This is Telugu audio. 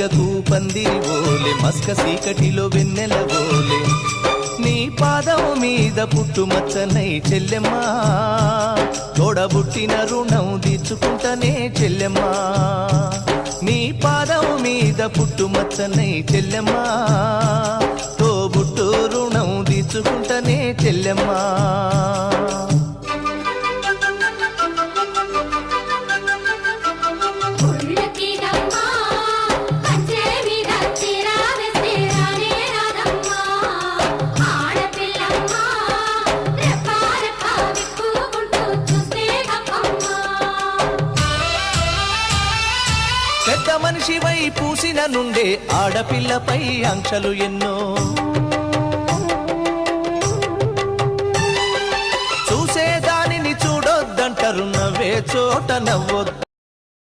తీగకు పందిరి ఓలే మస్క సీకటిలో వెన్నెల ఓలే నీ పాదం మీద పుట్టుమచ్చనై చెల్లెమ్మా తోడబుట్టిన రుణం తీర్చుకుంటనే చెల్లెమ్మా నీ పాదం మీద పుట్టుమచ్చనై చెల్లెమ్మా తోబుట్టు రుణం తీర్చుకుంటనే చెల్లెమ్మా పెద్ద మనిషివై పూసిన నుండే ఆడపిల్లపై ఆంక్షలు ఎన్నో చూసేదానిని చూడొద్దంటారు నవ్వే చోట నవ్వొద్దు